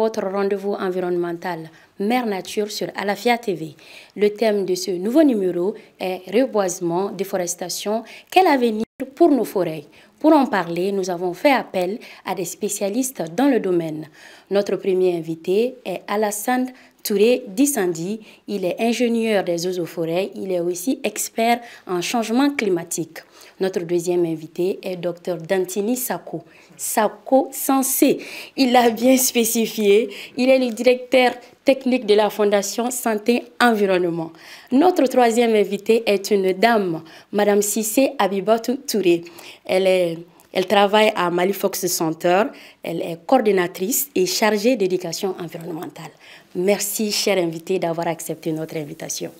votre rendez-vous environnemental Mère Nature sur Alafia TV. Le thème de ce nouveau numéro est reboisement, déforestation, quel avenir pour nos forêts? Pour en parler, nous avons fait appel à des spécialistes dans le domaine. Notre premier invité est Alassane Touré Dissandi. Il est ingénieur des eaux et forêts. Il est aussi expert en changement climatique. Notre deuxième invité est Dr Dantini Sako. Sako Sensé. Il l'a bien spécifié. Il est le directeur technique de la Fondation Santé Environnement. Notre troisième invité est une dame, Madame Sissé Abibatou Touré. Elle travaille à Malifox Center. Elle est coordinatrice et chargée d'éducation environnementale. Merci, cher invité, d'avoir accepté notre invitation.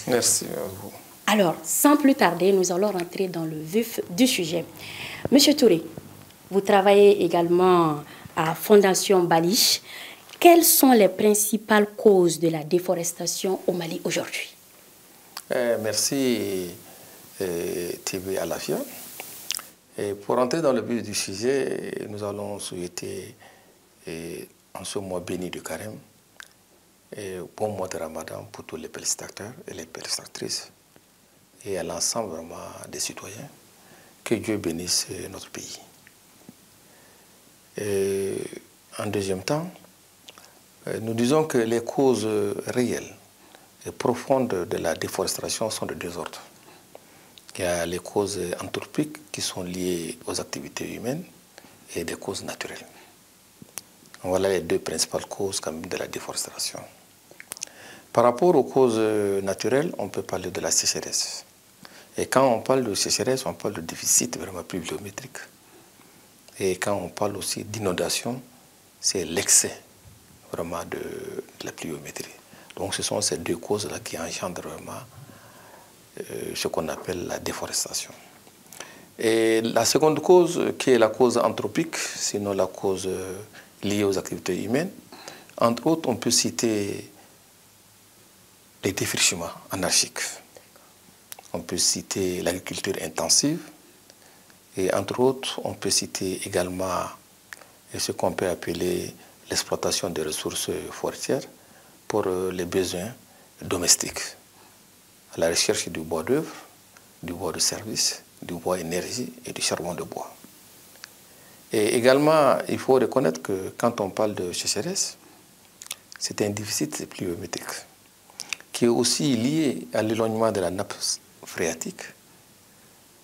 Merci à vous. Alors, sans plus tarder, nous allons rentrer dans le vif du sujet. Monsieur Touré, vous travaillez également à Fondation Balich. Quelles sont les principales causes de la déforestation au Mali aujourd'hui? Merci, TV Alafia. Et pour entrer dans le but du sujet, nous allons souhaiter, en ce mois béni du Carême, bon mois de Ramadan pour tous les téléspectateurs et les téléspectatrices et à l'ensemble vraiment des citoyens. Que Dieu bénisse notre pays. Et en deuxième temps, nous disons que les causes réelles et profondes de la déforestation sont de deux ordres. Il y a les causes anthropiques qui sont liées aux activités humaines et des causes naturelles. Voilà les deux principales causes quand même de la déforestation. Par rapport aux causes naturelles, on peut parler de la sécheresse. Et quand on parle de sécheresse, on parle de déficit vraiment pluviométrique. Et quand on parle aussi d'inondation, c'est l'excès vraiment de la pluviométrie. Donc ce sont ces deux causes-là qui engendrent vraiment ce qu'on appelle la déforestation. Et la seconde cause, qui est la cause anthropique, sinon la cause liée aux activités humaines, entre autres, on peut citer les défrichements anarchiques. On peut citer l'agriculture intensive. Et entre autres, on peut citer également ce qu'on peut appeler l'exploitation des ressources forestières pour les besoins domestiques, à la recherche du bois d'œuvre, du bois de service, du bois énergie et du charbon de bois. Et également, il faut reconnaître que quand on parle de sécheresse, c'est un déficit pluviométrique qui est aussi lié à l'éloignement de la nappe phréatique.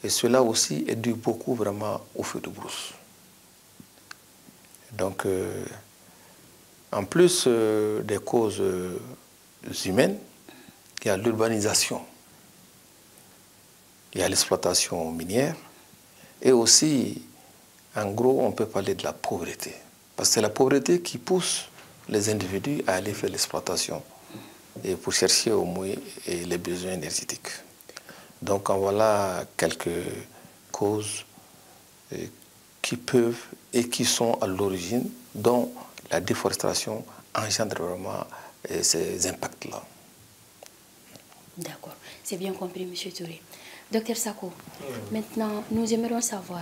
Et cela aussi est dû beaucoup vraiment au feu de brousse. Donc, en plus des causes humaines, il y a l'urbanisation, il y a l'exploitation minière, et aussi, en gros, on peut parler de la pauvreté. Parce que c'est la pauvreté qui pousse les individus à aller faire l'exploitation et pour chercher au moins les besoins énergétiques. Donc, en voilà quelques causes qui peuvent et qui sont à l'origine, dont la déforestation engendre vraiment ces impacts-là. D'accord, c'est bien compris, M. Touré. Docteur Sako, maintenant, nous aimerions savoir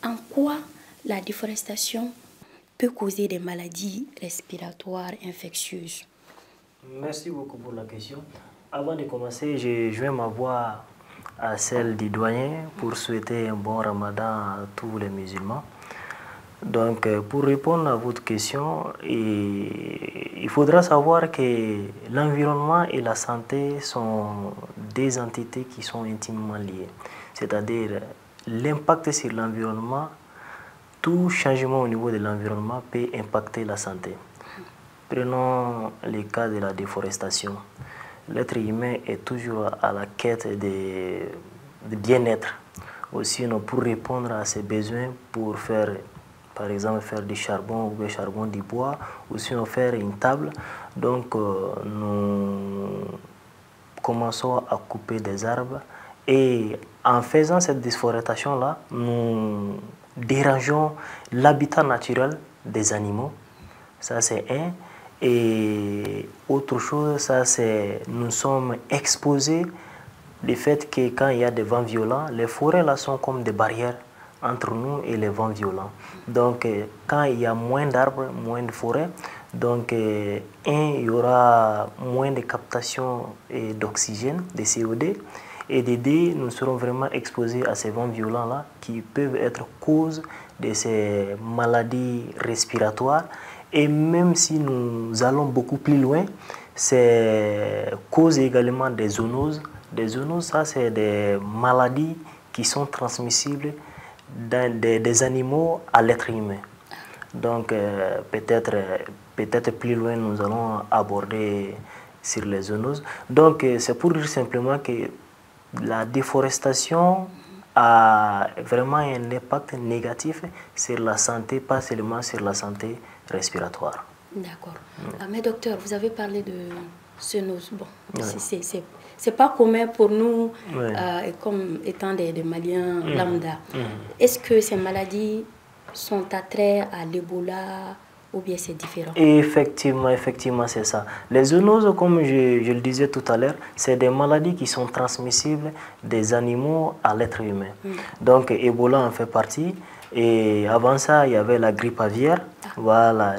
en quoi la déforestation peut causer des maladies respiratoires infectieuses. Merci beaucoup pour la question. Avant de commencer, je joins ma voix à celle du doyen pour souhaiter un bon ramadan à tous les musulmans. Donc, pour répondre à votre question, il faudra savoir que l'environnement et la santé sont des entités qui sont intimement liées. C'est-à-dire, l'impact sur l'environnement, tout changement au niveau de l'environnement peut impacter la santé. Prenons le cas de la déforestation. L'être humain est toujours à la quête de bien-être. Aussi, pour répondre à ses besoins, pour faire, par exemple, faire du charbon ou du charbon du bois, ou sinon faire une table. Donc, nous commençons à couper des arbres et en faisant cette déforestation-là, nous dérangeons l'habitat naturel des animaux. Ça, c'est un. Et autre chose, ça, c'est nous sommes exposés le fait que quand il y a des vents violents, les forêts là sont comme des barrières entre nous et les vents violents. Donc, quand il y a moins d'arbres, moins de forêts, Donc, il y aura moins de captation d'oxygène, de CO2, et de deux, nous serons vraiment exposés à ces vents violents-là qui peuvent être cause de ces maladies respiratoires. Et même si nous allons beaucoup plus loin, c'est cause également des zoonoses. Des zoonoses, ça, c'est des maladies qui sont transmissibles des animaux à l'être humain. Donc, peut-être plus loin, nous allons aborder sur les zoonoses. Donc, c'est pour dire simplement que la déforestation a vraiment un impact négatif sur la santé, pas seulement sur la santé respiratoire. D'accord. Mais docteur, vous avez parlé de zoonose. Bon, c'est pas commun pour nous, comme étant des Maliens lambda. Est-ce que ces maladies sont attraits à l'Ebola ou bien c'est différent? Effectivement, c'est ça. Les zoonoses, comme je le disais tout à l'heure, c'est des maladies qui sont transmissibles des animaux à l'être humain. Donc, Ebola en fait partie. Et avant ça, il y avait la grippe aviaire. Voilà,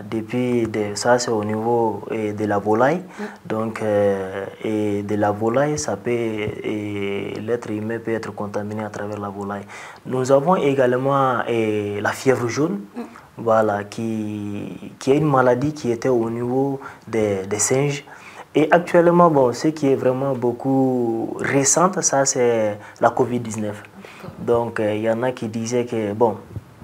ça c'est au niveau de la volaille. Donc, et de la volaille, l'être humain peut être contaminé à travers la volaille. Nous avons également la fièvre jaune. Voilà, qui est une maladie qui était au niveau des singes. Et actuellement, bon, ce qui est vraiment beaucoup récente, ça c'est la Covid-19. Donc, il y en a qui disaient que, bon,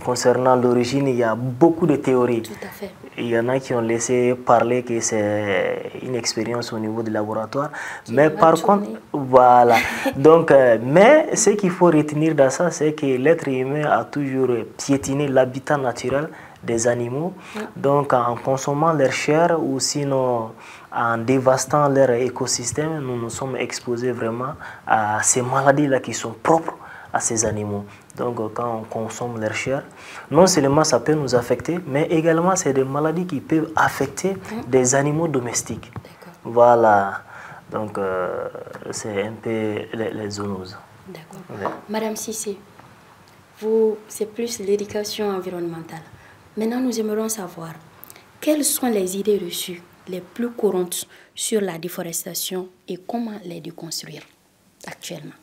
concernant l'origine, il y a beaucoup de théories. Tout à fait. Il y en a qui ont laissé parler que c'est une expérience au niveau du laboratoire. Mais par contre, voilà. Donc, mais ce qu'il faut retenir dans ça, c'est que l'être humain a toujours piétiné l'habitat naturel des animaux. Donc, en consommant leur chair ou sinon en dévastant leur écosystème, nous nous sommes exposés vraiment à ces maladies-là qui sont propres à ces animaux. Donc, quand on consomme leur chair, non seulement ça peut nous affecter, mais également c'est des maladies qui peuvent affecter des animaux domestiques. Voilà. Donc, c'est un peu les zoonoses. D'accord. Ouais. Madame Cissé, c'est plus l'éducation environnementale. Maintenant, nous aimerions savoir quelles sont les idées reçues les plus courantes sur la déforestation et comment les déconstruire actuellement.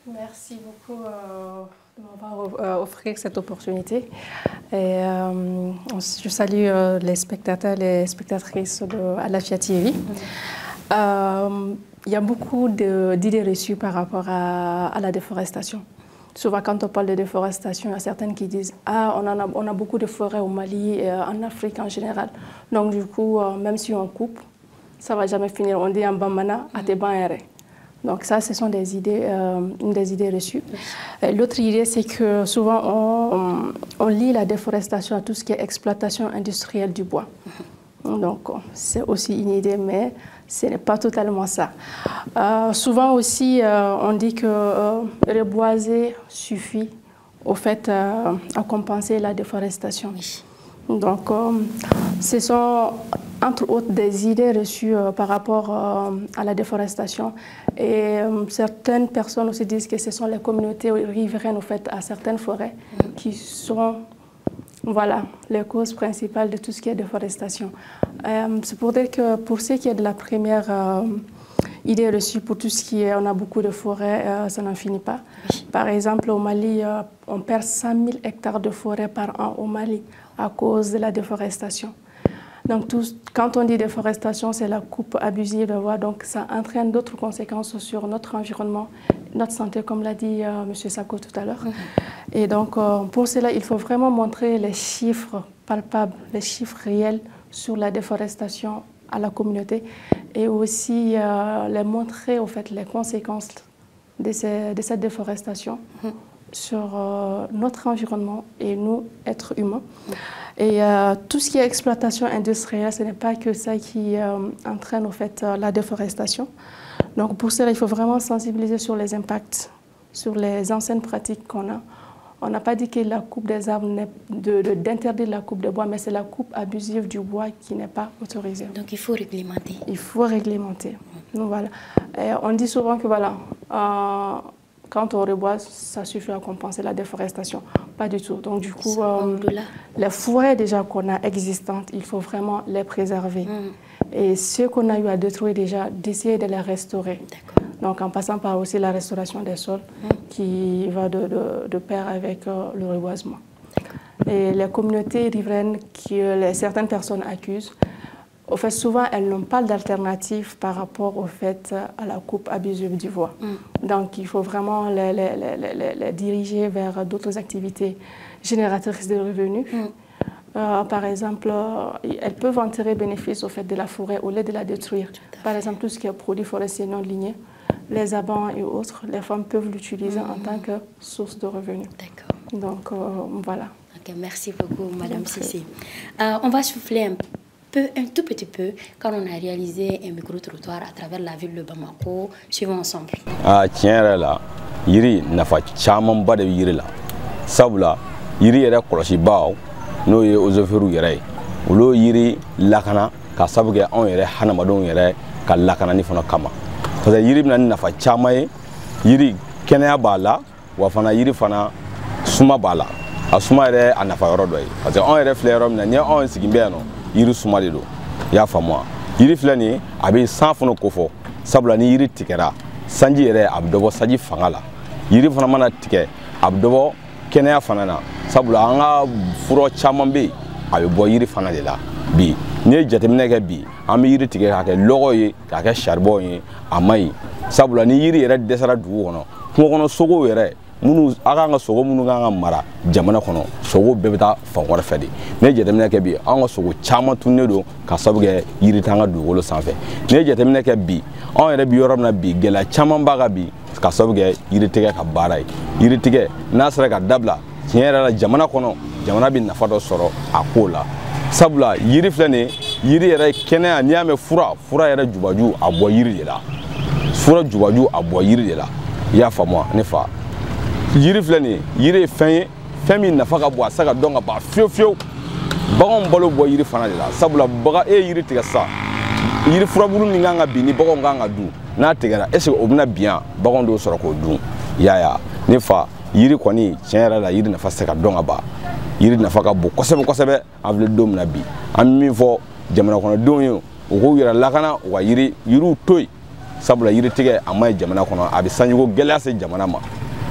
Merci beaucoup de m'avoir offert cette opportunité. Et, je salue les spectateurs et les spectatrices de Alafia TV. Il y a beaucoup d'idées reçues par rapport à la déforestation. Souvent, quand on parle de déforestation, il y a certaines qui disent « Ah, on a beaucoup de forêts au Mali et en Afrique en général. Donc, du coup, même si on coupe, ça ne va jamais finir. On dit en Bamana, à tes banères. » Donc ça, ce sont des idées, une des idées reçues. L'autre idée, c'est que souvent, on lie la déforestation à tout ce qui est exploitation industrielle du bois. Donc, c'est aussi une idée, mais ce n'est pas totalement ça. Souvent aussi, on dit que reboiser suffit au fait à compenser la déforestation. Donc, ce sont entre autres des idées reçues par rapport à la déforestation. Et certaines personnes aussi disent que ce sont les communautés riveraines au fait, à certaines forêts qui sont les causes principales de tout ce qui est déforestation. C'est pour dire que pour ce qui est de la première idée reçue, pour tout ce qui est, on a beaucoup de forêts, ça n'en finit pas. Par exemple, au Mali, on perd 100 000 hectares de forêt par an au Mali à cause de la déforestation. Donc, quand on dit déforestation, c'est la coupe abusive de bois. Donc, ça entraîne d'autres conséquences sur notre environnement, notre santé, comme l'a dit M. Sako tout à l'heure. Et donc, pour cela, il faut vraiment montrer les chiffres palpables, les chiffres réels sur la déforestation à la communauté et aussi les montrer, au fait, les conséquences de cette déforestation sur notre environnement et nous, êtres humains. Et tout ce qui est exploitation industrielle, ce n'est pas que ça qui entraîne au fait la déforestation. Donc pour cela, il faut vraiment sensibiliser sur les impacts, sur les anciennes pratiques qu'on a. On n'a pas dit que la coupe des arbres, d'interdire la coupe de bois, mais c'est la coupe abusive du bois qui n'est pas autorisée. Donc il faut réglementer. Il faut réglementer. Donc, voilà. Et on dit souvent que voilà, quand on reboise, ça suffit à compenser la déforestation. Pas du tout. Donc du coup, les forêts déjà qu'on a existantes, il faut vraiment les préserver. Et ceux qu'on a eu à détruire déjà, d'essayer de les restaurer. Donc en passant par aussi la restauration des sols qui va de pair avec le reboisement. Et les communautés riveraines que certaines personnes accusent, au fait, souvent, elles n'ont pas d'alternative par rapport au fait à la coupe abusive du bois. Donc, il faut vraiment les diriger vers d'autres activités génératrices de revenus. Par exemple, elles peuvent en tirer bénéfice au fait de la forêt au lieu de la détruire. Par exemple, tout ce qui est produits forestiers non lignés, les abats et autres, les femmes peuvent l'utiliser en tant que source de revenus. D'accord. Donc, voilà. Okay, merci beaucoup, Madame Cissé. On va souffler un tout petit peu quand on a réalisé un micro-trottoir à travers la ville de Bamako. Suivons ensemble. Tiens, là, yiri nafa chaman ba de yiri la. Sabula, yiri yɛrɛ kɔlɔsibaaw n'o ye ozoferiw yɛrɛ ye. Olu yiri lakana ka sabu kɛ anw yɛrɛ hadamadenw yɛrɛ ka lakanani fana kama. Parce que yiri bɛna ni nafa caman ye. Yiri kɛnɛya b'a la, wa fana yiri fana suma b'a la. A suma yɛrɛ a nafa yɔrɔ dɔ ye. Parce que anw yɛrɛ filɛ yɔrɔ min na, ni anw sigin bɛ yan nɔ, yiri suma de don. I y'a faamu wa? Yiri filɛ nin ye, a bɛ san fana kofɔ. Sabula ni yiri tigɛra, sanji yɛrɛ a bɛ dɔ bɔ sanji fanga la. Yiri fana mana tigɛ, a bɛ dɔ bɔ kɛnɛya fana na. Sabula an ka fura caman bɛ yen, a bɛ bɔ yiri fana de la. Bi n'i ye jateminɛ kɛ bi, an bɛ yiri tigɛ k'a kɛ lɔgɔ ye, k'a kɛ saribɔn ye, a ma ɲi. Sabula ni yiri yɛrɛ dɛsɛra dugu kɔnɔ, kungo kɔnɔ sogow yɛrɛ, minnu a kan ka sogo minnu kan ka mara jamana kɔnɔ, sogo bɛɛ bɛ taa fan wɛrɛ fɛ de. N'i ye jateminɛ kɛ bi, an ka sogo caman tunnen don ka sabu kɛ yiri t'an ka dugukolo sanfɛ. N'i ye jateminɛ kɛ bi, anw yɛrɛ bɛ yɔrɔ min na bi, gɛlɛya caman b'a kan bi ka sabu kɛ yiritigɛ ka baara ye. Yiritigɛ n'a sera ka dabila, tiɲɛ yɛrɛ la jamana kɔnɔ, jamana bɛ nafa dɔ sɔrɔ a ko la. Sabula yiri filɛ nin ye, yiri yɛrɛ kɛnɛya n'i y'a mɛn fura yɛrɛ jubaju a bɔ yiri de la. Fura jubaju a bɔ yiri de la. I y'a faamu wa ne fa? Yiri filɛ nin ye, yiri ye fɛn ye, fɛn min nafa ka bon a se ka dɔn ka ban fiyewu fiyewu. Baganw balo bɔ yiri fana de la. Sabula bagan e ye yiri tigɛ sa, yiri furabulu min kan ka bin ni baganw kan ka dun, n'a tigɛra est ce que o bɛna bin yan baganw dɔw sɔrɔ k'o dun? I y'a ye wa? Ne fa, yiri kɔni tiɲɛ yɛrɛ la yiri nafa se ka dɔn ka ban. Yiri nafa ka bon kosɛbɛ kosɛbɛ an filɛ don min na bi. An bɛ min fɔ jamana kɔnɔdenw ye, u k'u yɛrɛ lakana u ka yiriw to yen. Sabula yiri tigɛ a ma ɲi jamana kɔnɔ, a bɛ sanjiko gɛlɛya se jamana ma.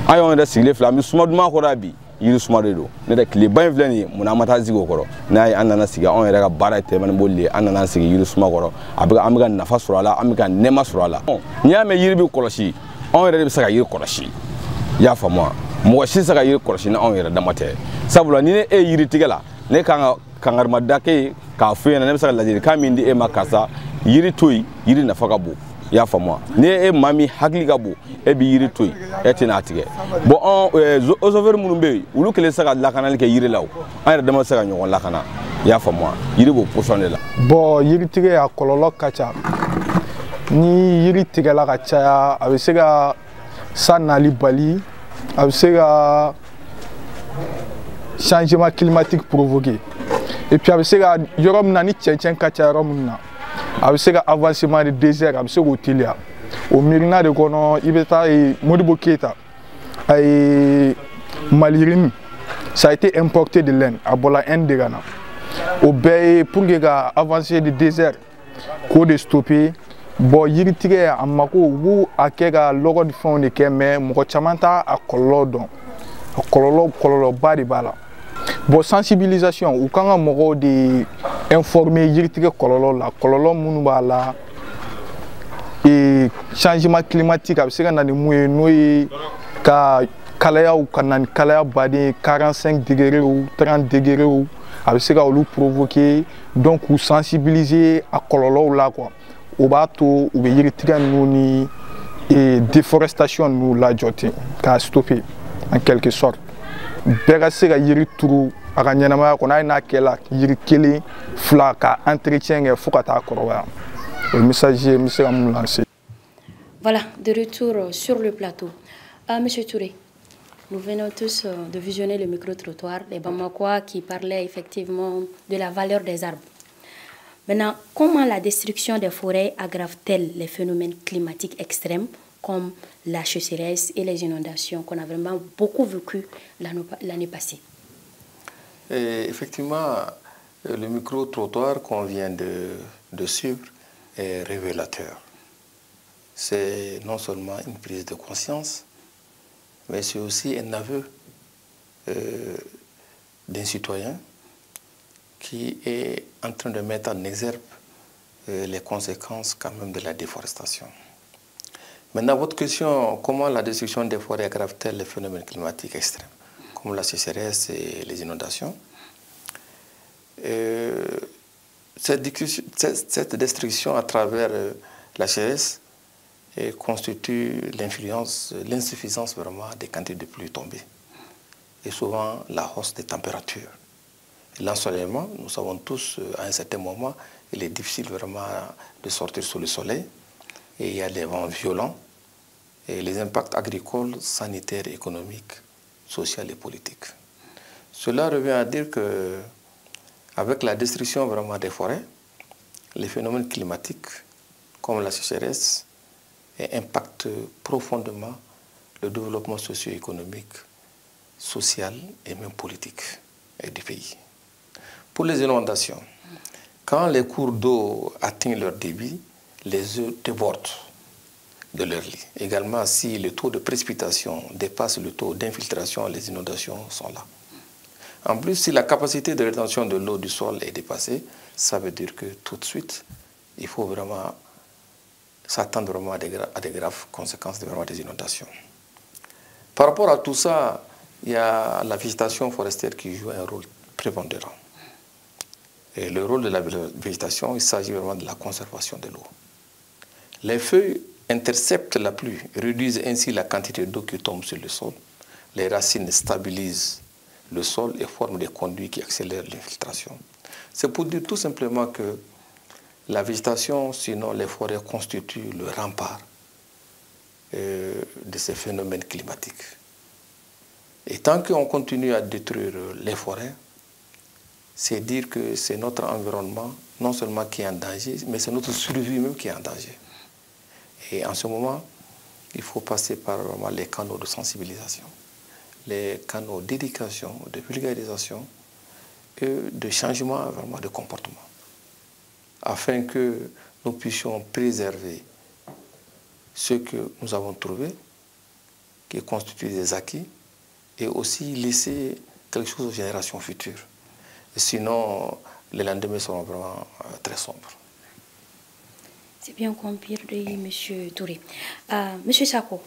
An y'anw yɛrɛ sigilen filɛ, an bɛ suma duman kɔrɔ bi, yiri suma de don. Ne tɛ tileba in filɛ nin ye, munna an ma taa sigi o kɔrɔ? N'a ye an nana sigi, anw yɛrɛ ka baara ye tɛmɛniboli ye, an nana sigi yiri suma kɔrɔ, an bɛ ka nafa sɔrɔ a la, an bɛ ka nɛɛma sɔrɔ a la. N'i y'a mɛn yiri bɛ kɔlɔsi, anw yɛrɛ de bɛ se ka yiri kɔlɔsi. I y'a faamu wa? Mɔgɔ si tɛ se ka yiri kɔlɔsi ni anw yɛrɛ dama tɛ. Sabula ni ne e ye yiri tigɛ la, ne kan ka kangarima da k'e ye k'a fɔ e ɲɛna, ne bɛ se ka ladilikan min di e ma karisa, yiri to yen, yiri nafa ka bon. I y'a faamu wa? Ni e maa min hakili ka bon, e bɛ yiri to yen, e tɛ n'a tigɛ. Bon ozoferi minnu bɛ yen, olu kelen tɛ se ka lakanali kɛ yiri la o. An yɛrɛ dama tɛ se ka ɲɔgɔn lakana. I y'a faamu wa? Yiri b'o pɔsɔn de la. Bon yiri tigɛ a kɔlɔlɔ ka ca. Ni yiri tigɛla ka caya, a bɛ se ka san nali bali, a bɛ se ka changement climatique provoquer. Et puis a bɛ se ka yɔrɔ min na ni cɛncɛn ka ca yɔrɔ min na, a bɛ se ka avancement de désert a bɛ se k'o teliya. O miirina de kɔnɔ i bɛ taa Modibo Keita a ye maliyirini, ça a été importé de l'Inde, a bɔra Inde de ka na. O bɛɛ ye pour que ka avancer de désert k'o de stopper. Bon yiritigɛ a mako u b'u a kɛ ka lɔgɔ ni fɛnw de kɛ, mais mɔgɔ caman t'a a kɔlɔlɔ dɔn. A kɔlɔlɔba de b'a la. Bon sensibilisation u kan ka mɔgɔw de informer yiritigɛ kɔlɔlɔ la, kɔlɔlɔ minnu b'a la. Changement climatique a bɛ se ka na ni mun ye, n'o ye ka kalayaw ka na ni kalaya baden 45 degrés ou 30 degrés, a bɛ se ka olu provoquer, donc u sensibiliser a kɔlɔlɔw la quoi. O b'a to u bɛ yiritigɛ ninnu ni déforestation ninnu lajɔ ten k'a stopper en quelque sorte. Bɛɛ ka se ka yiri turu a ka ɲɛnamaya kɔnɔ, hali n'a kɛla yiri kelen fila ka entretien kɛ fo ka taa kɔrɔbaya. O message je bɛ se ka mun lancer. Voilà, de retour sur le plateau. Monsieur Touré, nous venons tous de visionner le micro-trottoir des Bamakois qui parlaient effectivement de la valeur des arbres. Maintenant, comment la destruction des forêts aggrave-t-elle les phénomènes climatiques extrêmes comme la sécheresse et les inondations qu'on a vraiment beaucoup vécu l'année passée? Et effectivement, le micro-trottoir qu'on vient de suivre est révélateur. C'est non seulement une prise de conscience, mais c'est aussi un aveu d'un citoyen qui est en train de mettre en exergue les conséquences quand même de la déforestation. Maintenant, votre question, comment la destruction des forêts aggrave-t-elle les phénomènes climatiques extrêmes, comme la sécheresse et les inondations? Cette destruction à travers la sécheresse constitue l'insuffisance vraiment des quantités de pluie tombées et souvent la hausse des températures. L'ensoleillement, nous savons tous, à un certain moment, il est difficile vraiment de sortir sous le soleil et il y a des vents violents et les impacts agricoles, sanitaires, économiques, sociaux et politiques. Cela revient à dire que avec la destruction vraiment des forêts, les phénomènes climatiques comme la sécheresse impactent profondément le développement socio-économique, social et même politique du pays. Pour les inondations, quand les cours d'eau atteignent leur débit, les eaux débordent de leur lit. Également, si le taux de précipitation dépasse le taux d'infiltration, les inondations sont là. En plus, si la capacité de rétention de l'eau du sol est dépassée, ça veut dire que tout de suite, il faut vraiment s'attendre vraiment à des graves conséquences des inondations. Par rapport à tout ça, il y a la végétation forestière qui joue un rôle prépondérant. Et le rôle de la végétation, il s'agit vraiment de la conservation de l'eau. Les feuilles interceptent la pluie, réduisent ainsi la quantité d'eau qui tombe sur le sol. Les racines stabilisent le sol et forment des conduits qui accélèrent l'infiltration. C'est pour dire tout simplement que la végétation, sinon les forêts, constituent le rempart de ces phénomènes climatiques. Et tant qu'on continue à détruire les forêts, c'est dire que c'est notre environnement, non seulement qui est en danger, mais c'est notre survie même qui est en danger. Et en ce moment, il faut passer par vraiment les canaux de sensibilisation, les canaux d'éducation, de vulgarisation et de changement vraiment de comportement, afin que nous puissions préserver ce que nous avons trouvé, qui constitue des acquis, et aussi laisser quelque chose aux générations futures. Sinon, les lendemains seront vraiment très sombres. C'est bien compris, M. Touré. M. Sako,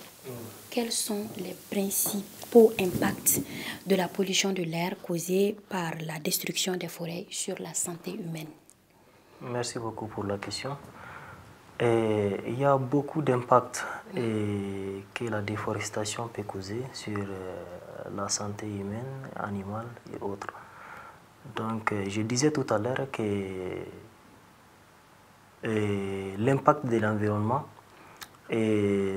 quels sont les principaux impacts de la pollution de l'air causée par la destruction des forêts sur la santé humaine? Merci beaucoup pour la question. Il y a beaucoup d'impacts que la déforestation peut causer sur la santé humaine, animale et autres. Donc, je disais tout à l'heure que l'impact de l'environnement,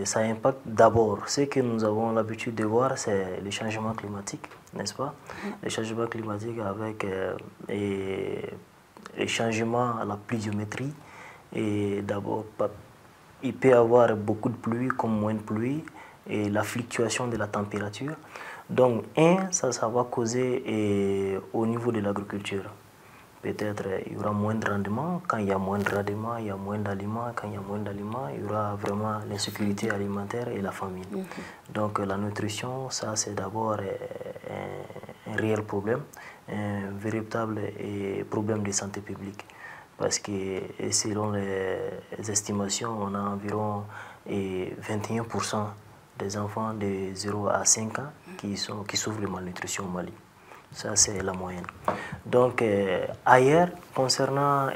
ça impacte d'abord ce que nous avons l'habitude de voir, c'est les changements climatiques, n'est-ce pas? Les changements climatiques avec les changements à la pluviométrie. Et d'abord, il peut y avoir beaucoup de pluie comme moins de pluie et la fluctuation de la température. Donc, ça va causer au niveau de l'agriculture. Peut-être il y aura moins de rendement. Quand il y a moins de rendement, il y a moins d'aliments. Quand il y a moins d'aliments, il y aura vraiment l'insécurité alimentaire et la famine. Donc, la nutrition, ça, c'est d'abord un réel problème, un véritable problème de santé publique. Parce que selon les estimations, on a environ 21% des enfants de 0 à 5 ans qui souffrent de malnutrition au Mali. Ça, c'est la moyenne. Donc, ailleurs, concernant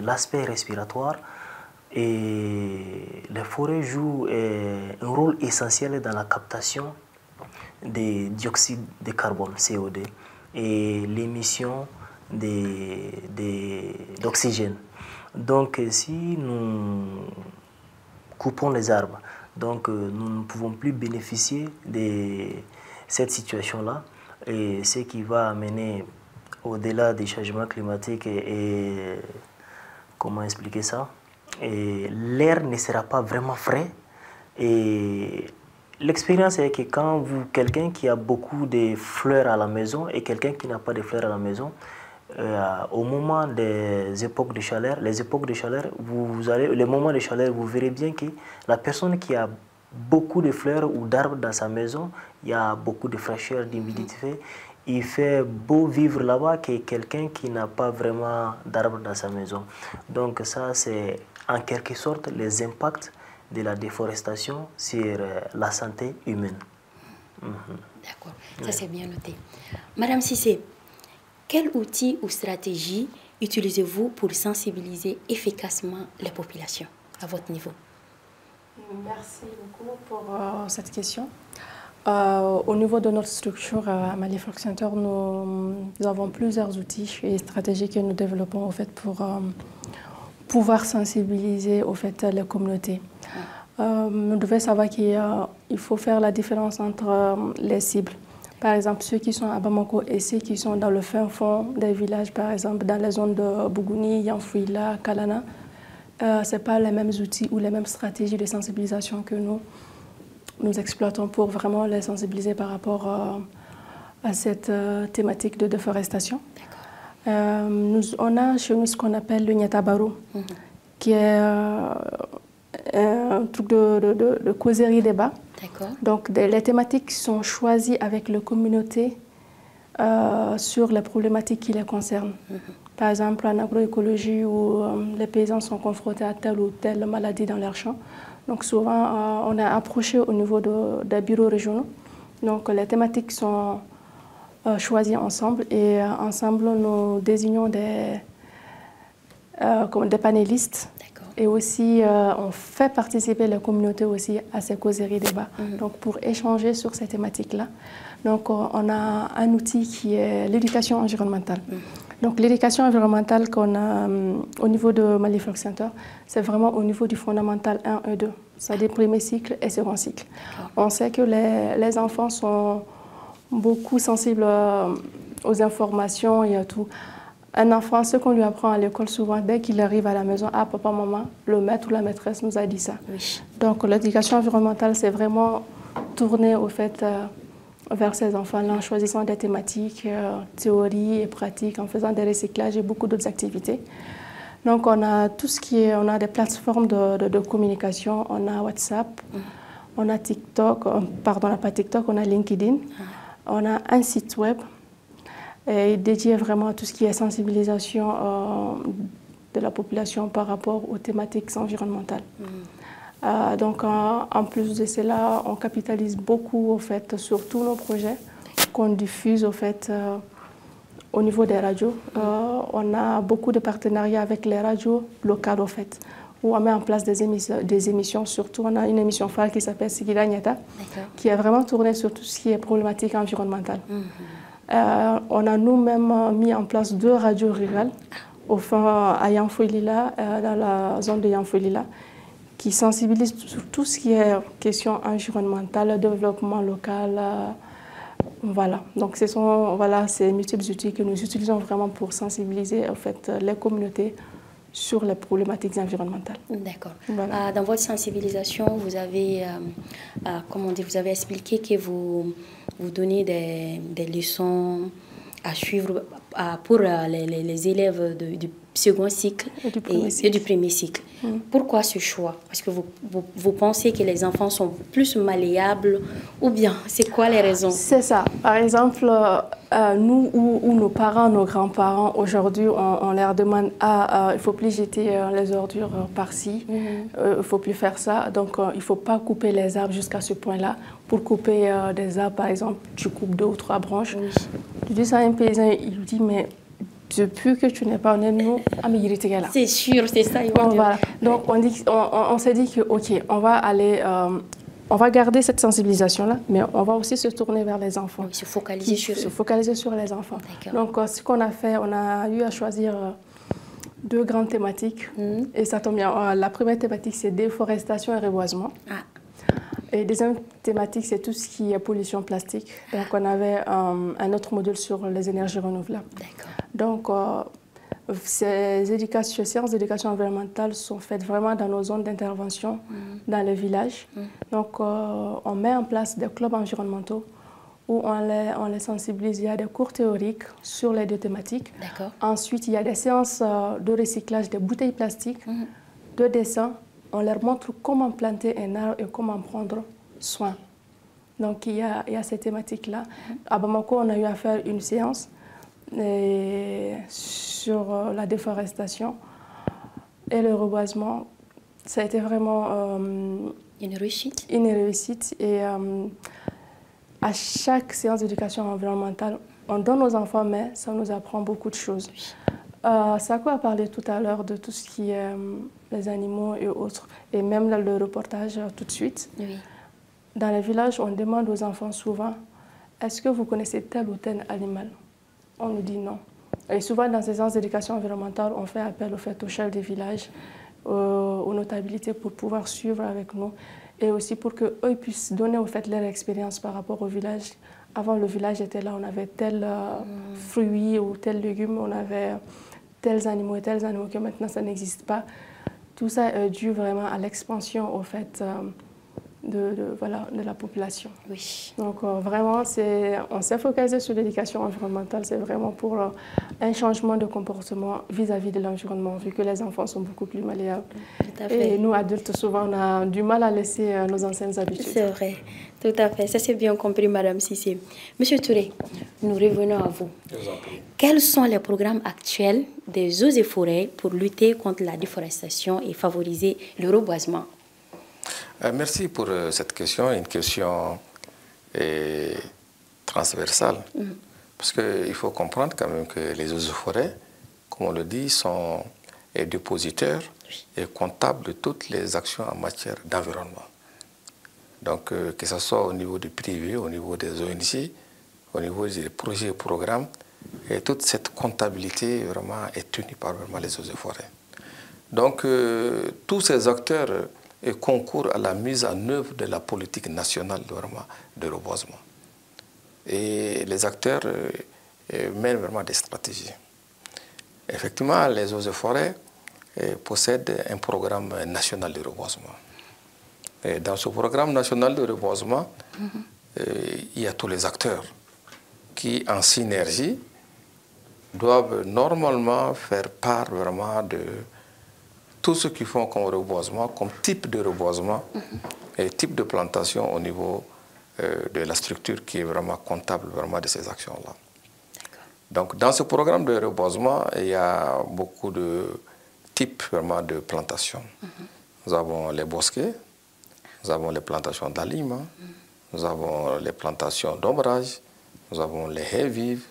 l'aspect respiratoire, les forêts jouent un rôle essentiel dans la captation des dioxydes de carbone, CO2, et l'émission d'oxygène. Donc, si nous coupons les arbres, donc nous ne pouvons plus bénéficier de cette situation-là, et ce qui va amener au-delà des changements climatiques et comment expliquer ça, l'air ne sera pas vraiment frais Et l'expérience est que quand quelqu'un qui a beaucoup de fleurs à la maison et quelqu'un qui n'a pas de fleurs à la maison, au moment des époques de chaleur, les époques de chaleur, les moments de chaleur, vous verrez bien que la personne qui a beaucoup de fleurs ou d'arbres dans sa maison, il y a beaucoup de fraîcheur, d'humidité. Il fait beau vivre là-bas que quelqu'un qui n'a pas vraiment d'arbres dans sa maison. Donc ça, c'est en quelque sorte les impacts de la déforestation sur la santé humaine. D'accord, ça c'est bien noté. Madame Cissé, quel outil ou stratégie utilisez-vous pour sensibiliser efficacement les populations à votre niveau? Merci beaucoup pour cette question. Au niveau de notre structure à Mali Folk Center, nous avons plusieurs outils et stratégies que nous développons au fait, pour pouvoir sensibiliser au fait, les communautés. Vous devez savoir qu'il faut faire la différence entre les cibles. Par exemple, ceux qui sont à Bamako et ceux qui sont dans le fin fond des villages, par exemple dans les zones de Bougouni, Yanfouila, Kalana. Ce n'est pas les mêmes outils ou les mêmes stratégies de sensibilisation que nous exploitons pour vraiment les sensibiliser par rapport à cette thématique de déforestation. On a chez nous ce qu'on appelle le Nyatabaru, qui est un truc de causerie débat. Donc les thématiques sont choisies avec les communautés sur les problématiques qui les concernent. Par exemple, en agroécologie, où les paysans sont confrontés à telle ou telle maladie dans leurs champs. Donc souvent, on a approché au niveau des bureaux régionaux. Donc les thématiques sont choisies ensemble et ensemble, nous désignons des panélistes. Et aussi, on fait participer les communautés aussi à ces causeries débats, donc pour échanger sur ces thématiques-là. Donc, on a un outil qui est l'éducation environnementale. Donc, l'éducation environnementale qu'on a au niveau de Mali Folk Center, c'est vraiment au niveau du fondamental 1 et 2, c'est-à-dire premier cycle et second cycle. On sait que les enfants sont beaucoup sensibles aux informations et à tout. Un enfant, ce qu'on lui apprend à l'école souvent, dès qu'il arrive à la maison, ah papa, maman, le maître ou la maîtresse nous a dit ça. Donc l'éducation environnementale, c'est vraiment tourner au fait vers ces enfants-là en choisissant des thématiques, théorie et pratique, en faisant des recyclages et beaucoup d'autres activités. Donc on a tout ce qui est, on a des plateformes de communication, on a WhatsApp, on a TikTok, pardon, on n'a pas TikTok, on a LinkedIn, on a un site web. Et dédié vraiment à tout ce qui est sensibilisation de la population par rapport aux thématiques environnementales. Donc en plus de cela, on capitalise beaucoup au fait, sur tous nos projets qu'on diffuse au fait, au niveau des radios. On a beaucoup de partenariats avec les radios locales au fait, où on met en place des émissions. Surtout, on a une émission phare qui s'appelle Sigila Nyata, qui est vraiment tournée sur tout ce qui est problématique environnementale. On a nous-mêmes mis en place 2 radios rurales au fond à Yanfouila, dans la zone de Yanfouila, qui sensibilisent sur tout ce qui est question environnementale, développement local. Voilà. Donc ce sont ces multiples outils que nous utilisons vraiment pour sensibiliser en fait, les communautés sur les problématiques environnementales. D'accord. Voilà. Dans votre sensibilisation, vous avez, vous avez expliqué que vous donnez des leçons à suivre pour les élèves du second cycle et du premier cycle. Pourquoi ce choix? Parce que vous pensez que les enfants sont plus malléables ou bien c'est quoi les raisons? C'est ça. Par exemple, nous ou nos parents, nos grands-parents, aujourd'hui, on leur demande il ne faut plus jeter les ordures par-ci, il ne faut plus faire ça. Donc, il ne faut pas couper les arbres jusqu'à ce point-là. Pour couper des arbres, par exemple, tu coupes 2 ou 3 branches. Tu dis ça à un paysan, il lui dit, mais depuis que tu n'es pas honnête, nous, c'est sûr, c'est ça. Voilà. Donc, on s'est dit que, OK, on va aller... on va garder cette sensibilisation-là, mais on va aussi se tourner vers les enfants. Se focaliser sur les enfants. Donc, ce qu'on a fait, on a eu à choisir 2 grandes thématiques. Et ça tombe bien. La première thématique, c'est déforestation et reboisement. Et la deuxième thématique, c'est tout ce qui est pollution plastique. Donc, on avait un autre module sur les énergies renouvelables. Donc, Ces séances d'éducation environnementale sont faites vraiment dans nos zones d'intervention, dans les villages. Donc, on met en place des clubs environnementaux où on les sensibilise. Il y a des cours théoriques sur les 2 thématiques. Ensuite, il y a des séances de recyclage des bouteilles plastiques, de dessin. On leur montre comment planter un arbre et comment prendre soin. Donc, il y a ces thématiques-là. À Bamako, on a eu à faire une séance sur la déforestation et le reboisement. Ça a été vraiment une réussite. Et à chaque séance d'éducation environnementale, on donne aux enfants, mais ça nous apprend beaucoup de choses. Sako a parlé tout à l'heure de tout ce qui est les animaux et autres, et même là, le reportage tout de suite. Oui. Dans les villages, on demande aux enfants souvent, est-ce que vous connaissez tel ou tel animal? On nous dit non. Et souvent, dans ces séances d'éducation environnementale, on fait appel au chefs des villages, aux notabilités pour pouvoir suivre avec nous et aussi pour qu'eux puissent donner leur expérience par rapport au village. Avant, le village était là, on avait tel fruit ou tel légume, on avait tels animaux et tels animaux que maintenant ça n'existe pas. Tout ça est dû vraiment à l'expansion au fait de la population. Oui. Donc vraiment, on s'est focalisé sur l'éducation environnementale, c'est vraiment pour un changement de comportement vis-à-vis de l'environnement, vu que les enfants sont beaucoup plus malléables. Tout à fait. Et nous, adultes, souvent, on a du mal à laisser nos anciennes habitudes. C'est vrai, tout à fait. Ça, c'est bien compris, Madame Cissé. Monsieur Touré, nous revenons à vous. Quels sont les programmes actuels des eaux et forêts pour lutter contre la déforestation et favoriser le reboisement? Merci pour cette question, une question transversale. Parce qu'il faut comprendre quand même que les eaux et forêts, comme on le dit, sont dépositaires et comptables de toutes les actions en matière d'environnement. Donc, que ce soit au niveau du privé, au niveau des ONG, au niveau des projets et programmes, et toute cette comptabilité vraiment est tenue par vraiment les eaux et forêts. Donc, tous ces acteurs concourent à la mise en œuvre de la politique nationale de reboisement. Et les acteurs mènent vraiment des stratégies. Effectivement, les eaux et forêts possèdent un programme national de reboisement. Et dans ce programme national de reboisement, il y a tous les acteurs qui, en synergie, doivent normalement faire part vraiment de tout ce qu'ils font comme reboisement, comme type de reboisement et type de plantation au niveau de la structure qui est vraiment comptable vraiment de ces actions-là. Donc, dans ce programme de reboisement, il y a beaucoup de types vraiment de plantations. Nous avons les bosquets, nous avons les plantations d'aliments, nous avons les plantations d'ombrage, nous avons les haies vives,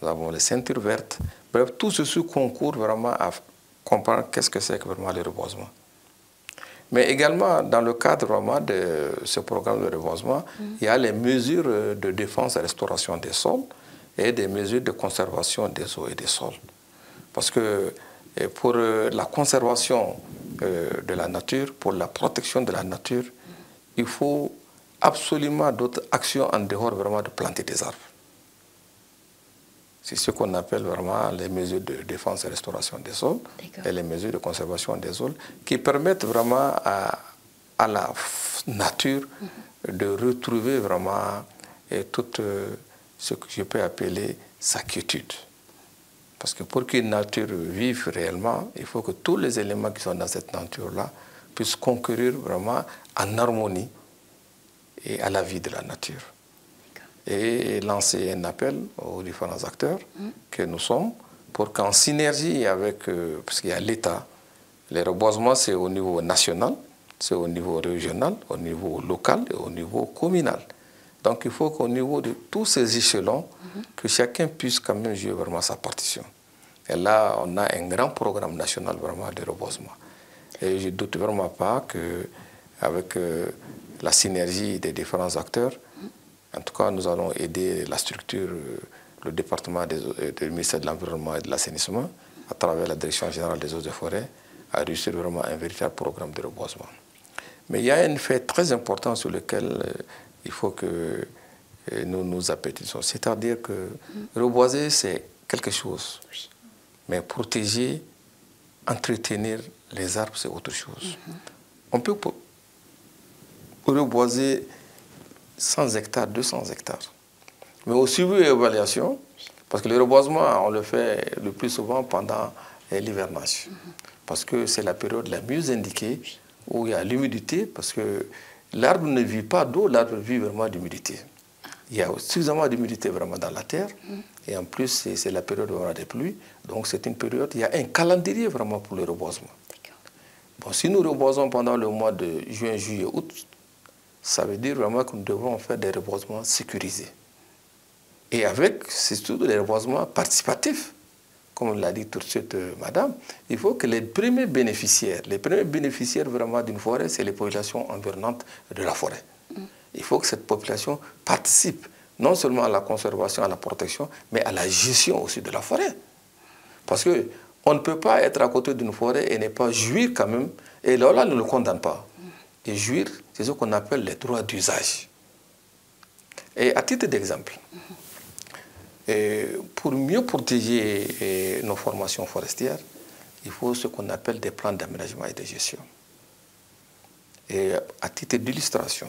nous avons les ceintures vertes. Bref, tout ceci concourt vraiment à comprendre qu'est-ce que c'est que vraiment le reboisement. Mais également, dans le cadre vraiment de ce programme de reboisement, il y a les mesures de défense et restauration des sols et des mesures de conservation des eaux et des sols. Parce que pour la conservation de la nature, pour la protection de la nature, il faut absolument d'autres actions en dehors vraiment de planter des arbres. C'est ce qu'on appelle vraiment les mesures de défense et restauration des sols et les mesures de conservation des sols qui permettent vraiment à la nature de retrouver vraiment tout ce que je peux appeler sa quiétude. Parce que pour qu'une nature vive réellement, il faut que tous les éléments qui sont dans cette nature-là puissent concourir vraiment en harmonie et à la vie de la nature. Et lancer un appel aux différents acteurs que nous sommes pour qu'en synergie avec, parce qu'il y a l'État, les reboisements c'est au niveau national, c'est au niveau régional, au niveau local et au niveau communal. Donc il faut qu'au niveau de tous ces échelons, que chacun puisse quand même jouer vraiment sa partition. Et là, on a un grand programme national vraiment de reboisement. Et je ne doute vraiment pas qu'avec la synergie des différents acteurs, en tout cas, nous allons aider la structure, le département du ministère de l'Environnement et de l'Assainissement, à travers la Direction générale des eaux et forêts, à réussir vraiment un véritable programme de reboisement. Mais il y a un fait très important sur lequel il faut que nous nous appétissons. C'est-à-dire que reboiser, c'est quelque chose. Mais protéger, entretenir les arbres, c'est autre chose. On peut reboiser 100 hectares, 200 hectares. Mais au suivi et évaluation, parce que le reboisement, on le fait le plus souvent pendant l'hivernage. Parce que c'est la période la mieux indiquée où il y a l'humidité, parce que l'arbre ne vit pas d'eau, l'arbre vit vraiment d'humidité. Il y a suffisamment d'humidité vraiment dans la terre, et en plus c'est la période vraiment des pluies, donc c'est une période, il y a un calendrier vraiment pour le reboisement. Bon, si nous reboisons pendant le mois de juin, juillet, août, ça veut dire vraiment que nous devons faire des reboisements sécurisés. Et avec, c'est surtout des reboisements participatifs. Comme l'a dit tout de suite madame, il faut que les premiers bénéficiaires vraiment d'une forêt, c'est les populations environnantes de la forêt. Il faut que cette population participe non seulement à la conservation, à la protection, mais à la gestion aussi de la forêt. Parce qu'on ne peut pas être à côté d'une forêt et ne pas jouir quand même. Et là, ne le condamne pas. Et jouir, c'est ce qu'on appelle les droits d'usage. Et à titre d'exemple, pour mieux protéger nos formations forestières, il faut ce qu'on appelle des plans d'aménagement et de gestion. Et à titre d'illustration,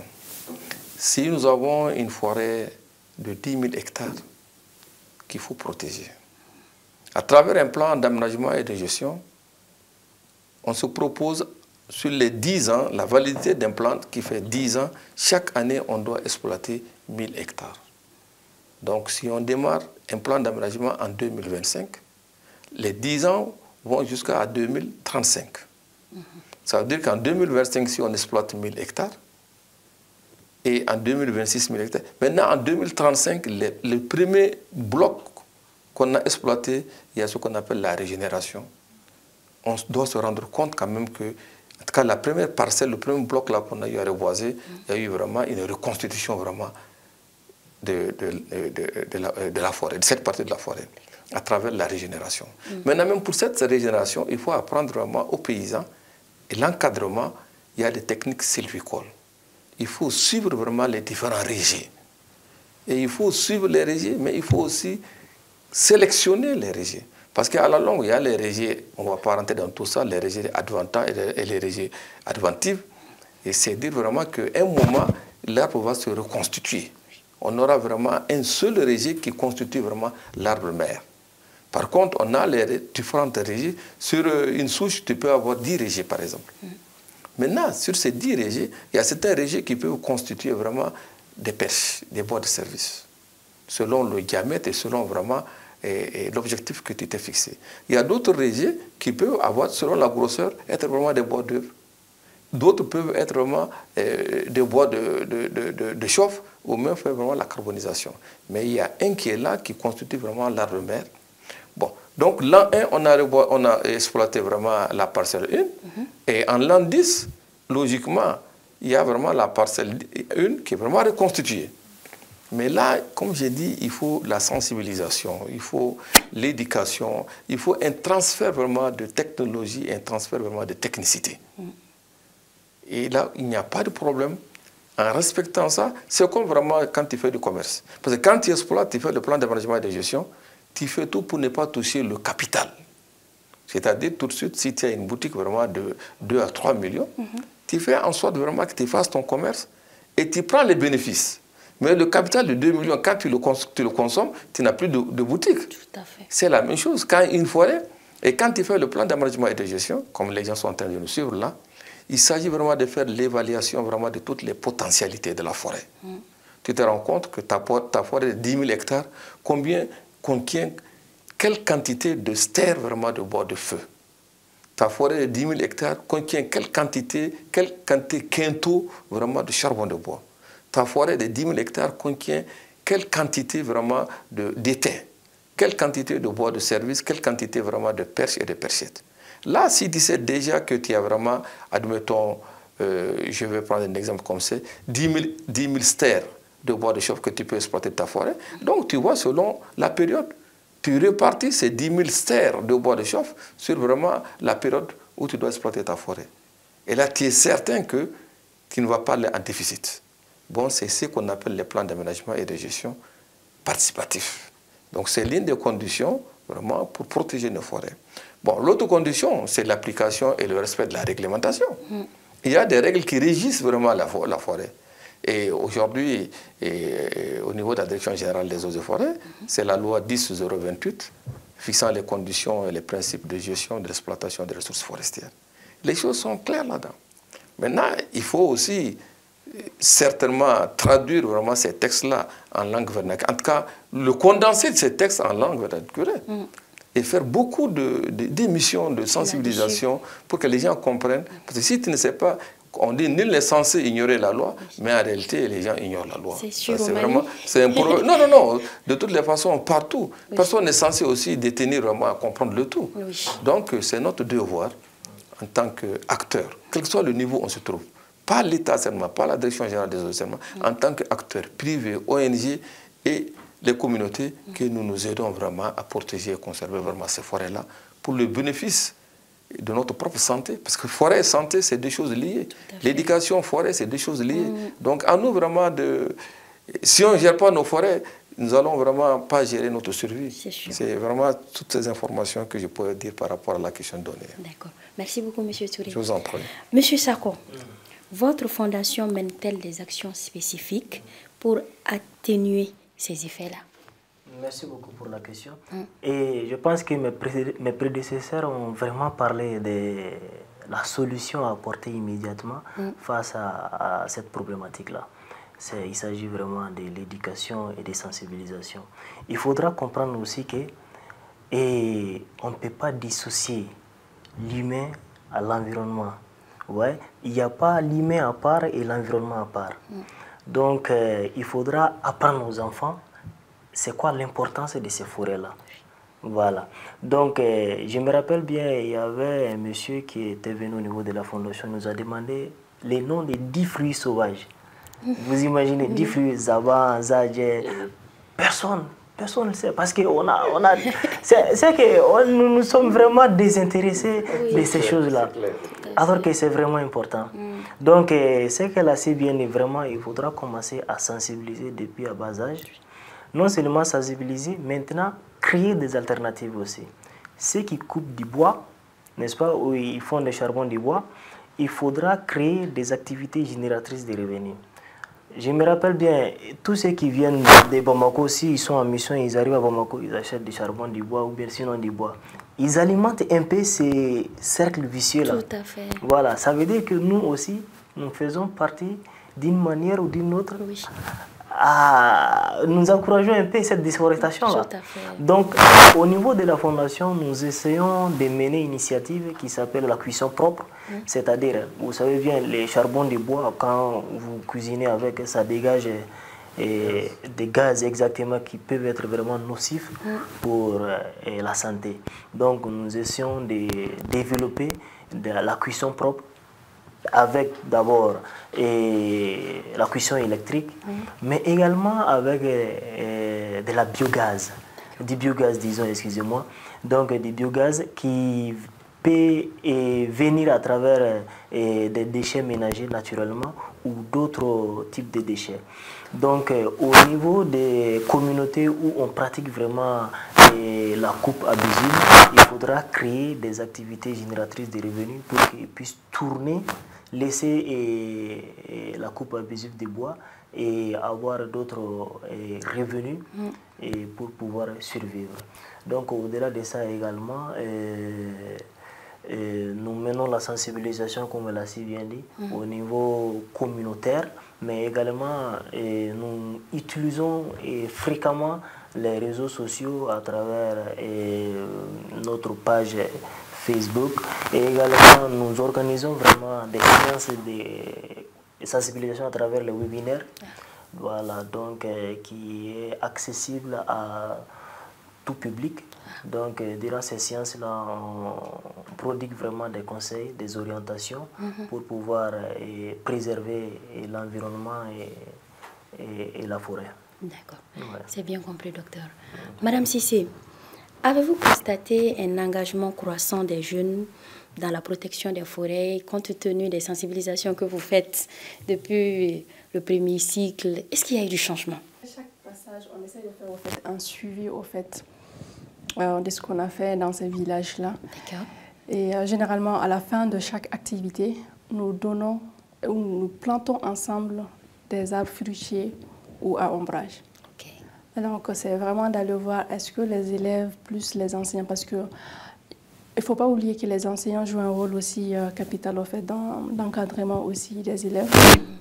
si nous avons une forêt de 10 000 hectares qu'il faut protéger, à travers un plan d'aménagement et de gestion, on se propose sur les 10 ans, la validité d'un plan qui fait 10 ans, chaque année on doit exploiter 1000 hectares. Donc si on démarre un plan d'aménagement en 2025, les 10 ans vont jusqu'à 2035. Ça veut dire qu'en 2025, si on exploite 1000 hectares, et en 2026, 1000 hectares, maintenant en 2035, le premier bloc qu'on a exploité, il y a ce qu'on appelle la régénération. On doit se rendre compte quand même que, en tout cas, la première parcelle, le premier bloc là qu'on a eu à reboiser, il y a eu vraiment une reconstitution vraiment de la forêt, de cette partie de la forêt, à travers la régénération. Maintenant, même pour cette régénération, il faut apprendre vraiment aux paysans, et l'encadrement, il y a des techniques sylvicoles. Il faut suivre vraiment les différents régis. Et il faut suivre les régis, mais il faut aussi sélectionner les régis. Parce qu'à la longue, il y a les régis, on ne va pas rentrer dans tout ça, les régis adventants et les régis adventifs. Et c'est dire vraiment qu'à un moment, l'arbre va se reconstituer. On aura vraiment un seul régis qui constitue vraiment l'arbre mère. Par contre, on a les différentes régis. Sur une souche, tu peux avoir 10 régis, par exemple. Maintenant, sur ces 10 régis, il y a certains régis qui peuvent constituer vraiment des perches, des bois de service, selon le diamètre et selon vraiment l'objectif que tu t'es fixé. Il y a d'autres régis qui peuvent avoir, selon la grosseur, être vraiment des bois d'œuvre. D'autres peuvent être vraiment des bois de chauffe ou même faire vraiment la carbonisation. Mais il y a un qui est là, qui constitue vraiment l'arbre mère. Bon, donc l'an 1, on a exploité vraiment la parcelle 1. Et en l'an 10, logiquement, il y a vraiment la parcelle 1 qui est vraiment reconstituée. Mais là, comme j'ai dit, il faut la sensibilisation, il faut l'éducation, il faut un transfert vraiment de technologie, un transfert vraiment de technicité. Et là, il n'y a pas de problème. En respectant ça, c'est comme vraiment quand tu fais du commerce. Parce que quand tu exploites, tu fais le plan d'aménagement et de gestion, tu fais tout pour ne pas toucher le capital. C'est-à-dire, tout de suite, si tu as une boutique vraiment de 2 à 3 millions, tu fais en sorte vraiment que tu fasses ton commerce et tu prends les bénéfices. Mais le capital de 2 millions, quand tu le consommes, tu n'as plus de boutique. Tout à fait. C'est la même chose. Quand une forêt, et quand tu fais le plan d'aménagement et de gestion, comme les gens sont en train de nous suivre là, il s'agit vraiment de faire l'évaluation vraiment de toutes les potentialités de la forêt. Tu te rends compte que ta forêt de 10 000 hectares, contient quelle quantité de stères vraiment de bois de feu. Ta forêt de 10 000 hectares contient quelle quantité quintaux vraiment de charbon de bois. Ta forêt de 10 000 hectares contient quelle quantité vraiment d'étain, quelle quantité de bois de service, quelle quantité vraiment de perches et de perchettes. Là, si tu sais déjà que tu as vraiment, admettons, je vais prendre un exemple comme ça, 10 000 stères de bois de chauffe que tu peux exploiter de ta forêt. Donc, tu vois, selon la période, tu répartis ces 10 000 stères de bois de chauffe sur vraiment la période où tu dois exploiter ta forêt. Et là, tu es certain que tu ne vas pas aller en déficit. Bon, c'est ce qu'on appelle les plans d'aménagement et de gestion participatifs. Donc, c'est l'une des conditions vraiment pour protéger nos forêts. Bon, l'autre condition, c'est l'application et le respect de la réglementation. Il y a des règles qui régissent vraiment la forêt. Et aujourd'hui, au niveau de la Direction générale des eaux et forêts, c'est la loi 10/028 fixant les conditions et les principes de gestion et de l'exploitation des ressources forestières. Les choses sont claires là-dedans. Maintenant, il faut aussi certainement traduire vraiment ces textes-là en langue vernaculaire. En tout cas, le condenser de ces textes en langue vernaculaire. Et faire beaucoup d'émissions de sensibilisation pour que les gens comprennent. Parce que si tu ne sais pas, on dit nul n'est censé ignorer la loi, mais en réalité, les gens ignorent la loi. C'est sûr, c'est un problème. Non, non, non. De toutes les façons, partout. Oui. Personne n'est censé aussi détenir vraiment à comprendre le tout. Oui. Donc, c'est notre devoir en tant qu'acteur, quel que soit le niveau où on se trouve. Pas l'État seulement, pas la Direction générale des eaux seulement, en tant qu'acteur privé, ONG et les communautés, que nous nous aidons vraiment à protéger et conserver vraiment ces forêts-là pour le bénéfice de notre propre santé. Parce que forêt et santé, c'est deux choses liées. L'éducation, forêt, c'est deux choses liées. Donc, à nous vraiment de... Si on ne gère pas nos forêts, nous n'allons vraiment pas gérer notre survie. C'est vraiment toutes ces informations que je pourrais dire par rapport à la question donnée. D'accord. Merci beaucoup, M. Touré. Je vous en prie. M. Sako, votre fondation mène-t-elle des actions spécifiques pour atténuer ces effets-là? Merci beaucoup pour la question. Et je pense que mes prédécesseurs ont vraiment parlé de la solution à apporter immédiatement face à cette problématique-là. Il s'agit vraiment de l'éducation et des sensibilisations. Il faudra comprendre aussi que on ne peut pas dissocier l'humain à l'environnement. Ouais? Il n'y a pas l'humain à part et l'environnement à part. Donc, il faudra apprendre aux enfants c'est quoi l'importance de ces forêts-là. Voilà. Donc, je me rappelle bien, il y avait un monsieur qui était venu au niveau de la fondation, nous a demandé les noms des 10 fruits sauvages. Vous imaginez, 10 fruits, Zaba, Zadje, personne ne sait. Parce que c'est que nous sommes vraiment désintéressés de ces choses-là. Alors que c'est vraiment important. Donc, c'est qu'elle a si bien dit, vraiment, il faudra commencer à sensibiliser depuis à bas âge. Non seulement sensibiliser, maintenant créer des alternatives aussi. Ceux qui coupent du bois, n'est-ce pas, ou ils font des charbons du bois, il faudra créer des activités génératrices de revenus. Je me rappelle bien, tous ceux qui viennent de Bamako, s'ils sont en mission, ils arrivent à Bamako, ils achètent du charbon du bois ou bien sinon du bois. Ils alimentent un peu ces cercles vicieux-là. Tout à fait. Voilà, ça veut dire que nous aussi, nous faisons partie d'une manière ou d'une autre. Oui. Nous encourageons un peu cette déforestation-là. Donc, au niveau de la fondation, nous essayons de mener une initiative qui s'appelle la cuisson propre. C'est-à-dire, vous savez bien, les charbons de bois, quand vous cuisinez avec, ça dégage des gaz exactement qui peuvent être vraiment nocifs pour la santé. Donc, nous essayons de développer la cuisson propre avec d'abord la cuisson électrique, mais également avec de la biogaz, du biogaz disons, excusez-moi, donc du biogaz qui peut venir à travers des déchets ménagers naturellement ou d'autres types de déchets. Donc au niveau des communautés où on pratique vraiment la coupe abusive, il faudra créer des activités génératrices de revenus pour qu'ils puissent tourner, laisser la coupe abusive de bois et avoir d'autres revenus pour pouvoir survivre. Donc au-delà de ça également, nous menons la sensibilisation, comme elle a si bien dit, au niveau communautaire, mais également nous utilisons fréquemment les réseaux sociaux à travers notre page Facebook, et également nous organisons vraiment des séances de sensibilisation à travers les webinaires, voilà, donc qui est accessible à tout public. Donc durant ces séances-là, on prodigue vraiment des conseils, des orientations pour pouvoir préserver l'environnement et la forêt. D'accord, c'est bien compris, docteur. Madame Cissé, avez-vous constaté un engagement croissant des jeunes dans la protection des forêts, compte tenu des sensibilisations que vous faites depuis le premier cycle? Est-ce qu'il y a eu du changement? À chaque passage, on essaie de faire un suivi au fait. de ce qu'on a fait dans ces villages-là. D'accord. Et généralement, à la fin de chaque activité, nous donnons ou nous plantons ensemble des arbres fruitiers ou à ombrage. Ok. Et donc, c'est vraiment d'aller voir est-ce que les élèves plus les enseignants, parce que il ne faut pas oublier que les enseignants jouent un rôle aussi capital au fait, dans l'encadrement aussi des élèves.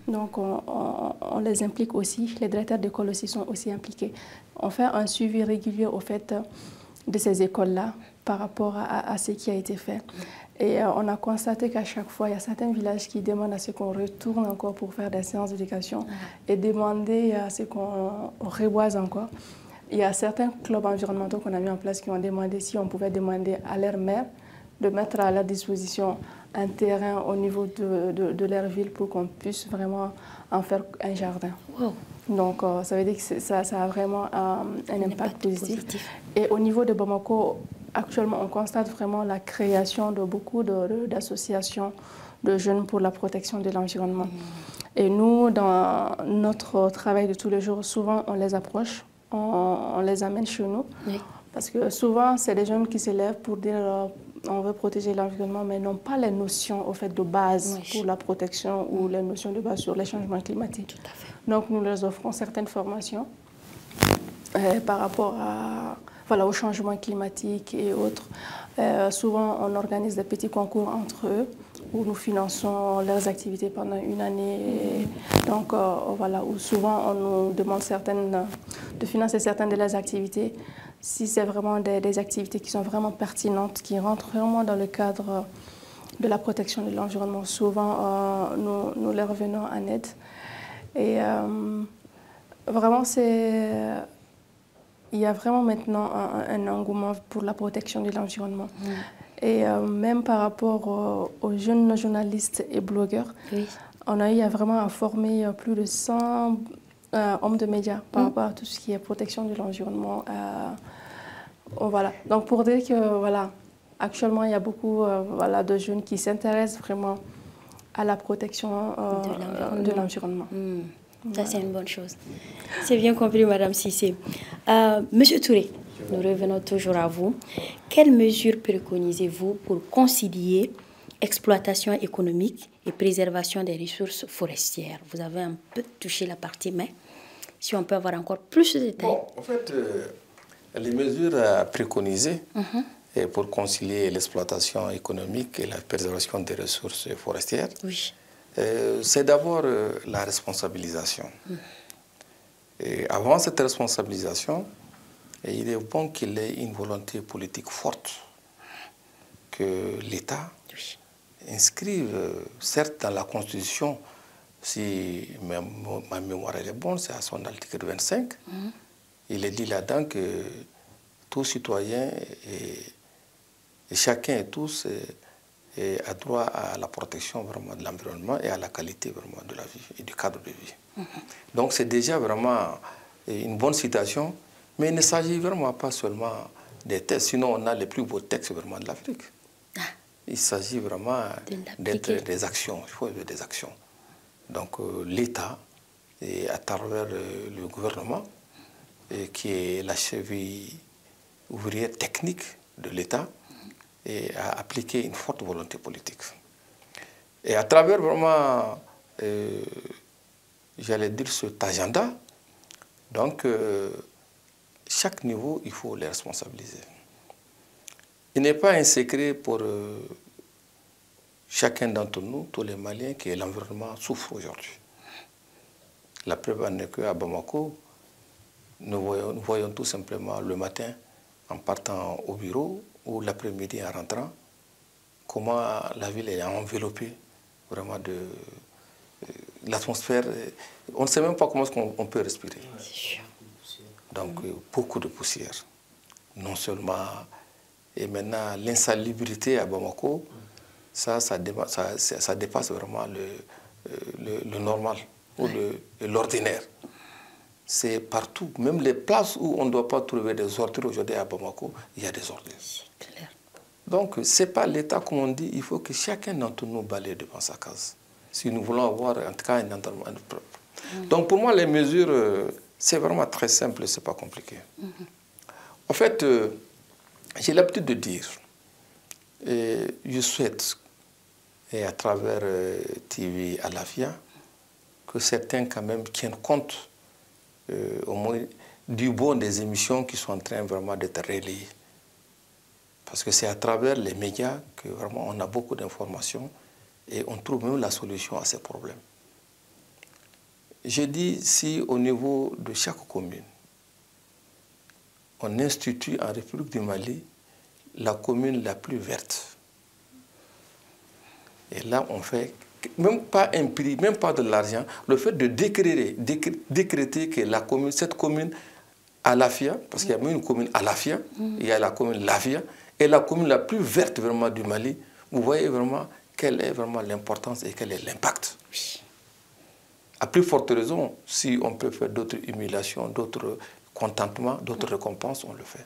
Donc, on les implique aussi. Les directeurs d'école aussi sont aussi impliqués. On fait un suivi régulier au fait de ces écoles-là par rapport à ce qui a été fait. Et on a constaté qu'à chaque fois, il y a certains villages qui demandent à ce qu'on retourne encore pour faire des séances d'éducation et demander à ce qu'on reboise encore. Il y a certains clubs environnementaux qu'on a mis en place qui ont demandé si on pouvait demander à leur maire de mettre à leur disposition un terrain au niveau de leur ville pour qu'on puisse vraiment en faire un jardin. Wow. Donc, ça veut dire que ça a vraiment un impact positif. Et au niveau de Bamako, actuellement, on constate vraiment la création de beaucoup d'associations de jeunes pour la protection de l'environnement. Et nous, dans notre travail de tous les jours, souvent, on les approche. On les amène chez nous. Oui. Parce que souvent, c'est des jeunes qui se lèvent pour dire on veut protéger l'environnement, mais n'ont pas les notions au fait, de base pour la protection ou les notions de base sur les changements climatiques. Tout à fait. Donc, nous leur offrons certaines formations par rapport au changement climatique et autres. Souvent, on organise des petits concours entre eux où nous finançons leurs activités pendant une année. Donc, où souvent, on nous demande de financer certaines de leurs activités. Si c'est vraiment des activités qui sont vraiment pertinentes, qui rentrent vraiment dans le cadre de la protection de l'environnement, souvent, nous leur revenons en aide. Et vraiment, il y a vraiment maintenant un engouement pour la protection de l'environnement. Et même par rapport aux jeunes journalistes et blogueurs, on a eu vraiment à former plus de 100 hommes de médias par rapport à tout ce qui est protection de l'environnement. Voilà. Donc pour dire que actuellement il y a beaucoup de jeunes qui s'intéressent vraiment à la protection de l'environnement. Ça, c'est une bonne chose. C'est bien compris, Madame Cissé. Monsieur Touré, nous revenons toujours à vous. Quelles mesures préconisez-vous pour concilier exploitation économique et préservation des ressources forestières? Vous avez un peu touché la partie, mais si on peut avoir encore plus de détails. Bon, en fait, les mesures préconisées pour concilier l'exploitation économique et la préservation des ressources forestières, c'est d'abord la responsabilisation. Et avant cette responsabilisation, il est bon qu'il y ait une volonté politique forte, que l'État inscrive, certes dans la Constitution, si ma mémoire est bonne, c'est à son article 25, il est dit là-dedans que tout citoyen et chacun et tous a droit à la protection vraiment de l'environnement et à la qualité vraiment de la vie et du cadre de vie. Donc c'est déjà vraiment une bonne citation, mais il ne s'agit vraiment pas seulement des textes, sinon on a les plus beaux textes vraiment de l'Afrique. Il s'agit vraiment d'être des actions, il faut des actions. Donc l'État, à travers le gouvernement, qui est la cheville ouvrière technique de l'État, et à appliquer une forte volonté politique. Et à travers vraiment, j'allais dire, cet agenda, donc chaque niveau, il faut les responsabiliser. Il n'est pas un secret pour chacun d'entre nous, tous les Maliens, que l'environnement souffre aujourd'hui. La preuve en est qu'à Bamako, nous voyons tout simplement le matin, en partant au bureau, ou l'après-midi en rentrant, comment la ville est enveloppée vraiment de l'atmosphère. On ne sait même pas comment on peut respirer. Donc beaucoup de poussière. Non seulement, et maintenant l'insalubrité à Bamako, ça dépasse vraiment le normal ou l'ordinaire. C'est partout, même les places où on ne doit pas trouver des ordures aujourd'hui à Bamako, il y a des ordures. Donc, ce n'est pas l'État, comme on dit, il faut que chacun d'entre nous balaye devant sa case. Si nous voulons avoir, en tout cas, un environnement propre. Donc, pour moi, les mesures, c'est vraiment très simple, ce n'est pas compliqué. En fait, J'ai l'habitude de dire, et je souhaite, et à travers TV Alafia, que certains quand même tiennent compte au moins du bon des émissions qui sont en train vraiment d'être relayées. Parce que c'est à travers les médias que vraiment on a beaucoup d'informations et on trouve même la solution à ces problèmes. J'ai dit, si au niveau de chaque commune, on institue en République du Mali la commune la plus verte. Et là, on fait, même pas un prix, même pas de l'argent, le fait de décréter que la commune, cette commune Alafia, parce qu'il y a même une commune Alafia, il y a la commune Lafia, et la commune la plus verte vraiment du Mali, vous voyez vraiment quelle est vraiment l'importance et quel est l'impact. À plus forte raison, si on peut faire d'autres humiliations, d'autres contentements, d'autres récompenses, on le fait.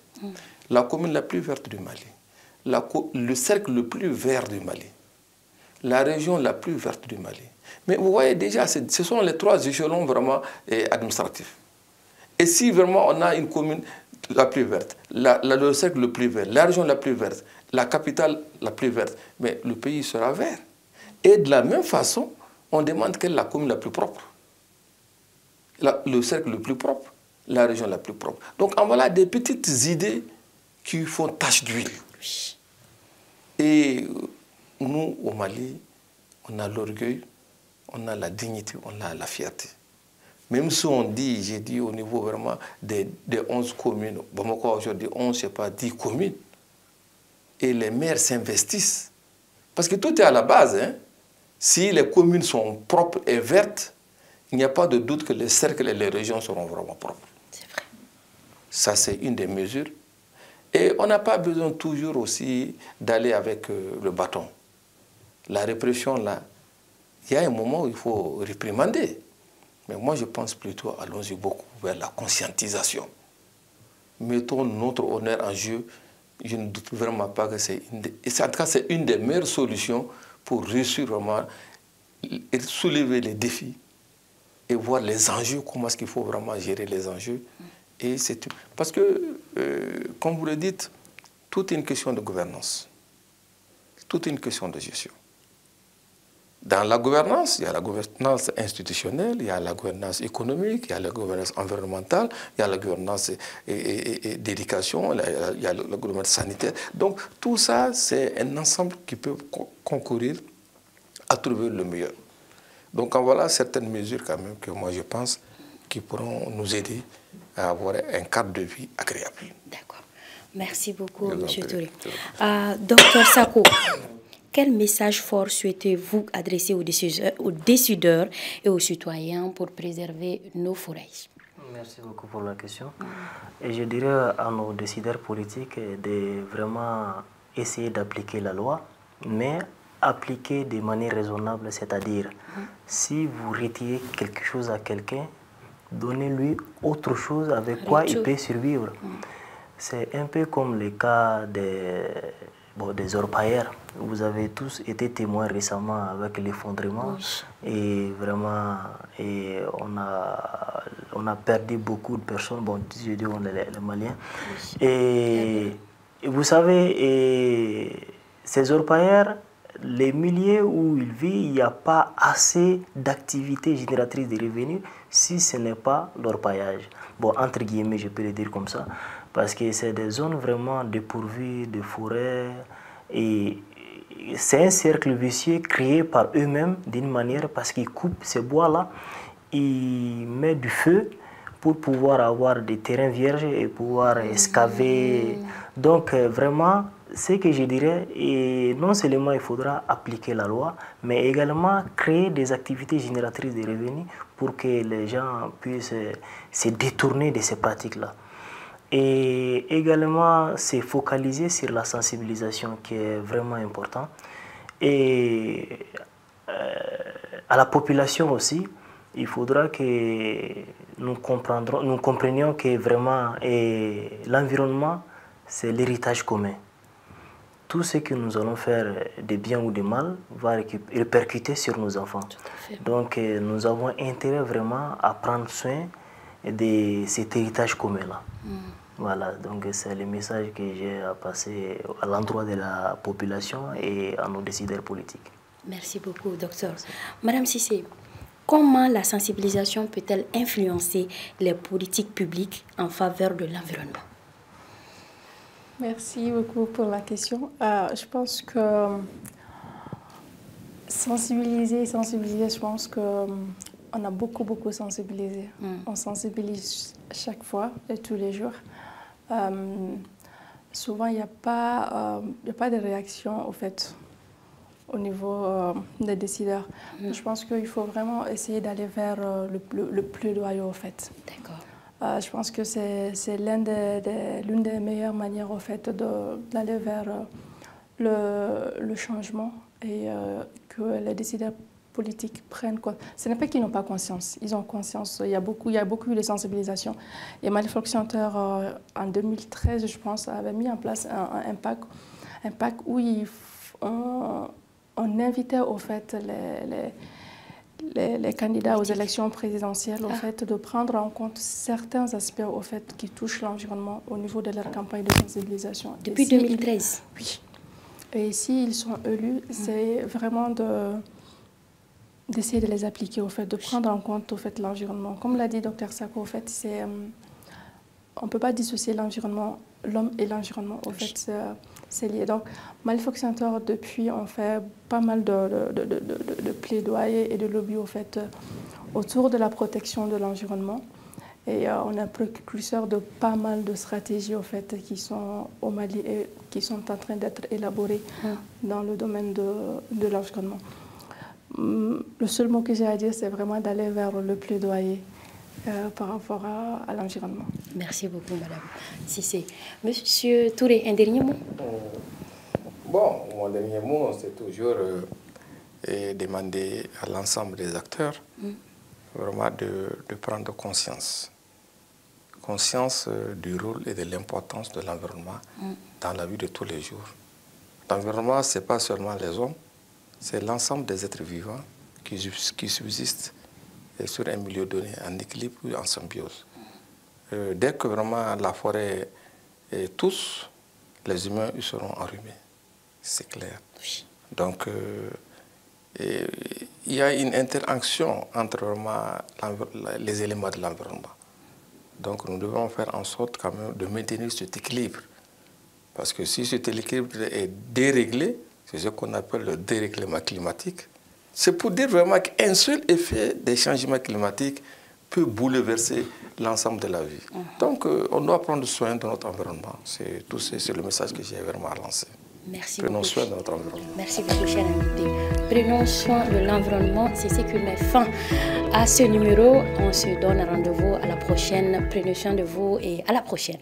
La commune la plus verte du Mali, le cercle le plus vert du Mali, la région la plus verte du Mali. Mais vous voyez déjà, ce sont les trois échelons vraiment administratifs. Et si vraiment on a une commune la plus verte, le cercle le plus vert, la région la plus verte, la capitale la plus verte, mais le pays sera vert. Et de la même façon, on demande quelle est la commune la plus propre, le cercle le plus propre, la région la plus propre. Donc en voilà des petites idées qui font tache d'huile. Et nous, au Mali, on a l'orgueil, on a la dignité, on a la fierté. Même si on dit, j'ai dit au niveau vraiment des 11 communes, Bamako aujourd'hui 11, je sais pas, 10 communes, et les maires s'investissent. Parce que tout est à la base, hein. Si les communes sont propres et vertes, il n'y a pas de doute que les cercles et les régions seront vraiment propres. C'est vrai. Ça, c'est une des mesures. Et on n'a pas besoin toujours aussi d'aller avec le bâton. La répression, là, il y a un moment où il faut réprimander. Mais moi, je pense plutôt, allons-y beaucoup vers la conscientisation. Mettons notre honneur en jeu. Je ne doute vraiment pas que c'est en tout cas, c'est une des meilleures solutions pour réussir vraiment, soulever les défis et voir les enjeux, comment est-ce qu'il faut vraiment gérer les enjeux. Et parce que, comme vous le dites, tout est une question de gouvernance. Tout est une question de gestion. Dans la gouvernance, il y a la gouvernance institutionnelle, il y a la gouvernance économique, il y a la gouvernance environnementale, il y a la gouvernance d'éducation, il y a la gouvernance sanitaire. Donc tout ça, c'est un ensemble qui peut concourir à trouver le meilleur. Donc en voilà certaines mesures quand même que moi je pense qui pourront nous aider à avoir un cadre de vie agréable. D'accord. Merci beaucoup, M. Touré. Docteur Sako, quel message fort souhaitez-vous adresser aux décideurs et aux citoyens pour préserver nos forêts? Merci beaucoup pour la question. Et je dirais à nos décideurs politiques de vraiment essayer d'appliquer la loi, mais appliquer de manière raisonnable, c'est-à-dire si vous retirez quelque chose à quelqu'un, donnez-lui autre chose avec quoi il peut survivre. C'est un peu comme le cas des orpailleurs. Vous avez tous été témoins récemment avec l'effondrement et vraiment on a perdu beaucoup de personnes, bon, je dis les Maliens. Et vous savez, ces orpailleurs, les milieux où ils vivent, il n'y a pas assez d'activités génératrices de revenus si ce n'est pas l'orpaillage. Bon, entre guillemets, je peux le dire comme ça, parce que c'est des zones vraiment dépourvues de forêts et c'est un cercle vicieux créé par eux-mêmes d'une manière parce qu'ils coupent ces bois-là, ils mettent du feu pour pouvoir avoir des terrains vierges et pouvoir excaver. Donc vraiment, ce que je dirais, et non seulement il faudra appliquer la loi, mais également créer des activités génératrices de revenus pour que les gens puissent se détourner de ces pratiques-là. Et également se focaliser sur la sensibilisation qui est vraiment important. Et à la population aussi, il faudra que nous comprenions que vraiment l'environnement, c'est l'héritage commun. Tout ce que nous allons faire de bien ou de mal va répercuter sur nos enfants. Donc nous avons intérêt vraiment à prendre soin de cet héritage commun-là. Voilà, donc c'est le message que j'ai à passer à l'endroit de la population et à nos décideurs politiques. Merci beaucoup, docteur. Madame Cissé, comment la sensibilisation peut-elle influencer les politiques publiques en faveur de l'environnement? Merci beaucoup pour la question. Je pense que sensibiliser, je pense qu'on a beaucoup sensibilisé. On sensibilise chaque fois et tous les jours. Souvent, il n'y a pas de réaction au fait au niveau des décideurs. Je pense qu'il faut vraiment essayer d'aller vers le plaidoyer au fait. D'accord. Je pense que c'est l'une des meilleures manières au fait d'aller vers le changement et que les décideurs politiques prennent quoi. Ce n'est pas qu'ils n'ont pas conscience, ils ont conscience. Il y a beaucoup eu de sensibilisation. Et Malifaux Center, en 2013, je pense, avait mis en place un pack où on invitait au fait les candidats aux élections présidentielles au fait de prendre en compte certains aspects au fait qui touchent l'environnement au niveau de leur campagne de sensibilisation. Depuis 2013. Oui. Et s'ils sont élus, c'est vraiment d'essayer de les appliquer au fait, de prendre en compte au fait l'environnement. Comme l'a dit Dr Sako, au fait, on ne peut pas dissocier l'environnement, l'homme et l'environnement. Au fait, c'est lié. Donc, Malifaux Center, depuis, on fait pas mal de plaidoyer et de lobby au fait autour de la protection de l'environnement. Et on est précurseur de pas mal de stratégies au fait qui sont au Mali et qui sont en train d'être élaborées dans le domaine de l'environnement. Le seul mot que j'ai à dire, c'est vraiment d'aller vers le plaidoyer par rapport à l'environnement. Merci beaucoup, Madame Cissé. Monsieur Touré, un dernier mot? Bon, mon dernier mot, c'est toujours demander à l'ensemble des acteurs vraiment de prendre conscience du rôle et de l'importance de l'environnement dans la vie de tous les jours. L'environnement, ce n'est pas seulement les hommes, c'est l'ensemble des êtres vivants qui subsistent sur un milieu donné, en équilibre ou en symbiose. Dès que vraiment la forêt tousse, les humains ils seront enrhumés. C'est clair. Oui. Donc, il y a une interaction entre vraiment les éléments de l'environnement. Donc, nous devons faire en sorte quand même de maintenir cet équilibre. Parce que si cet équilibre est déréglé, c'est ce qu'on appelle le dérèglement climatique, c'est pour dire vraiment qu'un seul effet des changements climatiques peut bouleverser l'ensemble de la vie. Donc, on doit prendre soin de notre environnement. C'est le message que j'ai vraiment à lancer. Merci Prenons beaucoup. soin de notre environnement. Merci beaucoup, cher invité. Prenons soin de l'environnement. C'est ce qui met fin à ce numéro. On se donne rendez-vous à la prochaine. Prenez soin de vous et à la prochaine.